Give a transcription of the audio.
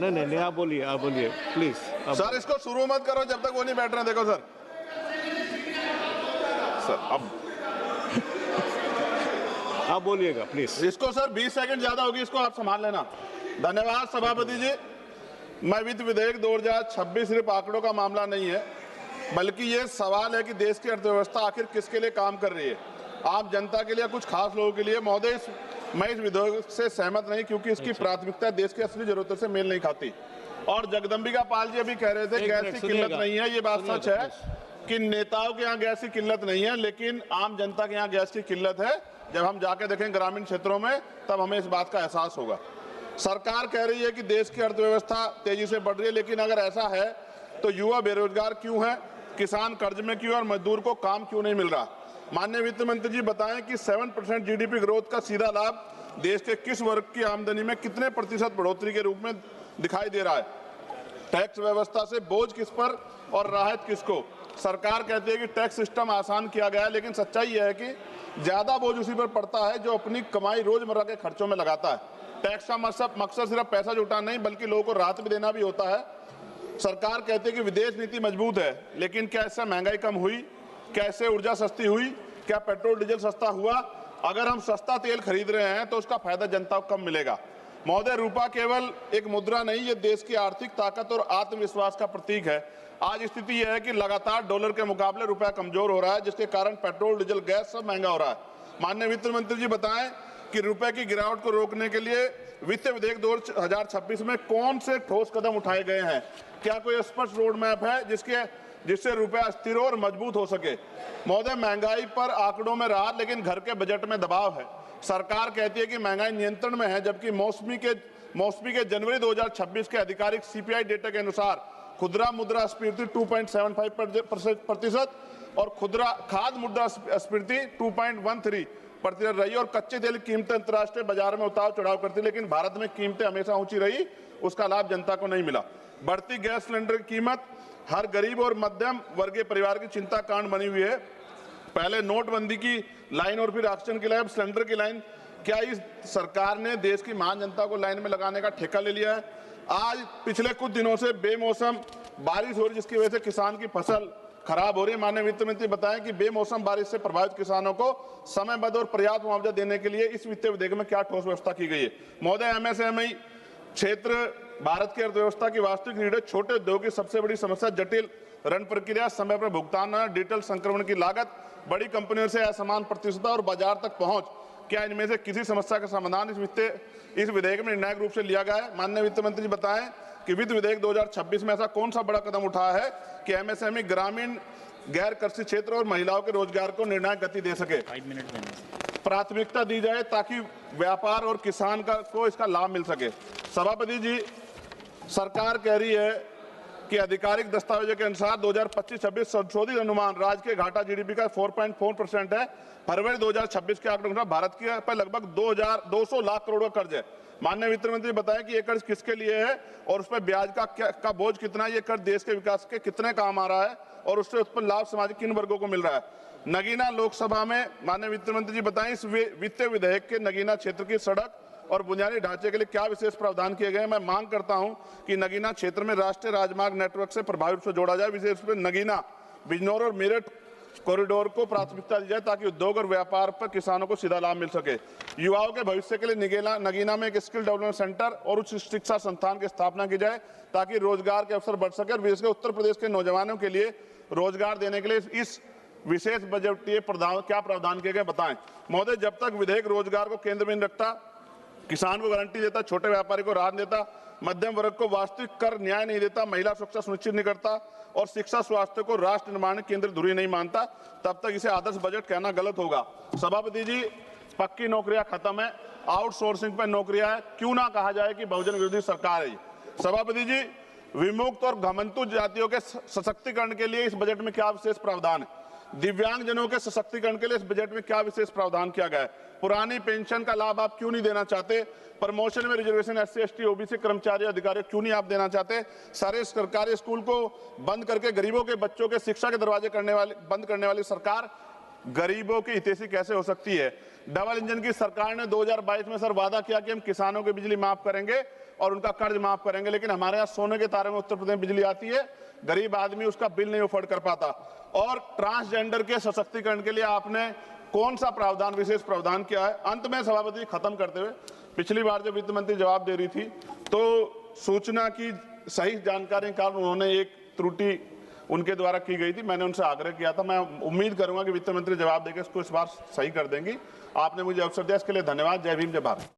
नहीं, आप बोलिए प्लीज। सर इसको शुरू मत करो जब तक वो नहीं बैठ रहे। देखो सर अब आप बोलिएगा प्लीज। इसको सर 20 सेकंड ज्यादा होगी, इसको आप संभाल लेना। धन्यवाद सभापति जी। मैं वित्त विधेयक 2026 सिर्फ आंकड़ों का मामला नहीं है, बल्कि ये सवाल है कि देश की अर्थव्यवस्था आखिर किसके लिए काम कर रही है, आम जनता के लिए, कुछ खास लोगों के लिए। महोदय मैं इस विधेयक से सहमत नहीं, क्योंकि इसकी प्राथमिकता देश की असली जरूरतों से मेल नहीं खाती। और जगदम्बिका पाल जी अभी कह रहे थे गैस की किल्लत नहीं है, ये बात सच है कि नेताओं के यहाँ गैस की किल्लत नहीं है, लेकिन आम जनता के यहाँ गैस की किल्लत है। जब हम जाके देखें ग्रामीण क्षेत्रों में तब हमें इस बात का एहसास होगा। सरकार कह रही है कि देश की अर्थव्यवस्था तेजी से बढ़ रही है, लेकिन अगर ऐसा है तो युवा बेरोजगार क्यों है, किसान कर्ज में क्यों और मजदूर को काम क्यों नहीं मिल रहा। माननीय वित्त मंत्री जी बताएं कि 7% जीडीपी ग्रोथ का सीधा लाभ देश के किस वर्ग की आमदनी में कितने प्रतिशत बढ़ोतरी के रूप में दिखाई दे रहा है। टैक्स व्यवस्था से बोझ किस पर और राहत किसको। सरकार कहती है कि टैक्स सिस्टम आसान किया गया है, लेकिन सच्चाई यह है कि ज्यादा बोझ उसी पर पड़ता है जो अपनी कमाई रोजमर्रा के खर्चों में लगाता है। टैक्स का मकसद सिर्फ पैसा जुटाना नहीं, बल्कि लोगों को राहत भी देना भी होता है। सरकार कहती है कि विदेश नीति मजबूत है, लेकिन क्या इससे महंगाई कम हुई, क्या इससे ऊर्जा सस्ती हुई, क्या पेट्रोल डीजल सस्ता हुआ। अगर हम सस्ता तेल खरीद रहे हैं तो उसका फायदा जनता को कम मिलेगा। महोदय रूपा केवल एक मुद्रा नहीं, ये देश की आर्थिक ताकत और आत्मविश्वास का प्रतीक है। आज स्थिति यह है कि लगातार डॉलर के मुकाबले रुपया कमजोर हो रहा है, जिसके कारण पेट्रोल डीजल गैस सब महंगा हो रहा है। माननीय वित्त मंत्री जी बताएं कि रुपए की गिरावट को रोकने के लिए वित्त विधेयक 2026 में कौन से ठोस कदम उठाए गए हैं। क्या कोई स्पष्ट रोड मैप है जिससे रुपया स्थिर और मजबूत हो सके। महोदय महंगाई पर आंकड़ों में राहत, लेकिन घर के बजट में दबाव है। सरकार कहती है कि महंगाई नियंत्रण में है, जबकि मौसमी के जनवरी 2026 के आधिकारिक सीपीआई डेटा के अनुसार खुदरा मुद्रास्फीति 2.75% और खाद्य मुद्रास्फीति 2.13% रही। और कच्चे तेल की कीमतें अंतर्राष्ट्रीय बाजार में उतार चढ़ाव करती, लेकिन भारत में कीमतें हमेशा ऊंची रही, उसका लाभ जनता को नहीं मिला। बढ़ती गैस सिलेंडर की कीमत हर गरीब और मध्यम वर्गीय परिवार की चिंता कारण बनी हुई है। पहले नोटबंदी की लाइन और फिर ऑक्सीजन की लाइन, सिलेंडर की लाइन। क्या इस सरकार ने देश की महान जनता को लाइन में लगाने का ठेका ले लिया है। आज पिछले कुछ दिनों से बेमौसम बारिश हो रही, जिसकी वजह से किसान की फसल खराब हो रही है। माननीय वित्त मंत्री बताएं कि बेमौसम बारिश से प्रभावित किसानों को समयबद्ध और पर्याप्त मुआवजा देने के लिए इस वित्तीय विधेयक में क्या ठोस व्यवस्था की गई है। महोदय एमएसएमई क्षेत्र भारत की अर्थव्यवस्था की वास्तविक रीढ़ है। छोटे उद्योग की सबसे बड़ी समस्या जटिल ऋण प्रक्रिया, समय पर भुगतान, डिजिटल संक्रमण की लागत, बड़ी कंपनियों से असमान प्रतिस्पर्धा और बाजार तक पहुंच। क्या इनमें से किसी समस्या का समाधान इस विधेयक में निर्णायक रूप से लिया गया है। माननीय वित्त मंत्री जी बताएं कि वित्त विधेयक 2026 में ऐसा कौन सा बड़ा कदम उठाया है कि एमएसएमई, ग्रामीण, गैर कृषि क्षेत्र और महिलाओं के रोजगार को निर्णायक गति दे सके। 5 मिनट प्राथमिकता दी जाए ताकि व्यापार और किसान को इसका लाभ मिल सके। सभापति जी, सरकार कह रही है कि आधिकारिक दस्तावेजों के अनुसार 2025-26 संशोधित अनुमान राज्य के घाटा जीडीपी का 4.4% है। फरवरी 2026 के आंकड़ों के अनुसार भारत के पर लगभग 200 लाख करोड़ का कर्ज है। माननीय वित्त मंत्री बताएं कि ये कर्ज किसके लिए है और उस पर ब्याज का बोझ कितना है। ये कर्ज देश के विकास के कितने काम आ रहा है और उससे उत्पन्न लाभ समाज किन वर्गों को मिल रहा है। नगीना लोकसभा में माननीय वित्त मंत्री जी बताएं इस वित्तीय विधेयक के नगीना क्षेत्र की सड़क और बुनियादी ढांचे के लिए क्या विशेष प्रावधान किए गए। मैं मांग करता हूं कि नगीना क्षेत्र में राष्ट्रीय राजमार्ग नेटवर्क से प्रभावी रूप से जोड़ा जाए। विशेष रूप से नगीना, बिजनौर और मेरठ कॉरिडोर को प्राथमिकता दी जाए ताकि उद्योग और व्यापार पर किसानों को सीधा लाभ मिल सके। युवाओं के भविष्य के लिए नगीना में एक स्किल डेवलपमेंट सेंटर और उच्च शिक्षा संस्थान की स्थापना की जाए ताकि रोजगार के अवसर बढ़ सके और विशेषकर उत्तर प्रदेश के नौजवानों के लिए रोजगार देने के लिए इस विशेष बजटीय क्या प्रावधान किए गए बताएं। महोदय, जब तक विधेयक रोजगार को केंद्र में रखता, किसान को गारंटी देता, छोटे व्यापारी को राहत देता, मध्यम वर्ग को वास्तविक कर न्याय नहीं देता, महिला सुरक्षा सुनिश्चित नहीं करता और शिक्षा स्वास्थ्य को राष्ट्र निर्माण केंद्र धुरी नहीं मानता, तब तक इसे आदर्श बजट कहना गलत होगा। सभापति जी, पक्की नौकरियां खत्म है, आउटसोर्सिंग पर नौकरियां है, क्यों ना कहा जाए कि बहुजन विरोधी सरकार है। सभापति जी, विमुक्त और घमंतु जातियों के सशक्तिकरण के लिए इस बजट में क्या विशेष प्रावधान है। दिव्यांगजनों के सशक्तिकरण के लिए इस बजट में क्या विशेष प्रावधान किया गया है। पुरानी पेंशन का लाभ आप क्यों नहीं देना चाहते। प्रमोशन में रिजर्वेशन SC ST OBC कर्मचारी अधिकारी क्यों नहीं आप देना चाहते। सारे सरकारी स्कूल को बंद करके गरीबों के बच्चों के शिक्षा के दरवाजे बंद करने वाली सरकार गरीबों की हितैषी कैसे हो सकती है। डबल इंजन की सरकार ने 2022 में सर वादा किया कि हम किसानों की बिजली माफ करेंगे और उनका कर्ज माफ करेंगे, लेकिन हमारे यहाँ सोने के तारे में उत्तर प्रदेश में बिजली आती है, गरीब आदमी उसका बिल नहीं अफोर्ड कर पाता। और ट्रांसजेंडर के सशक्तिकरण के लिए आपने कौन सा प्रावधान, विशेष प्रावधान किया है? अंत में सभापति खत्म करते हुए, पिछली बार जब वित्त मंत्री जवाब दे रही थी तो सूचना की सही जानकारी के कारण उन्होंने एक त्रुटि उनके द्वारा की गई थी, मैंने उनसे आग्रह किया था। मैं उम्मीद करूंगा कि वित्त मंत्री जवाब देकर इसको इस बार सही कर देंगी। आपने मुझे अवसर दिया, इसके लिए धन्यवाद। जय भीम, जय भारत।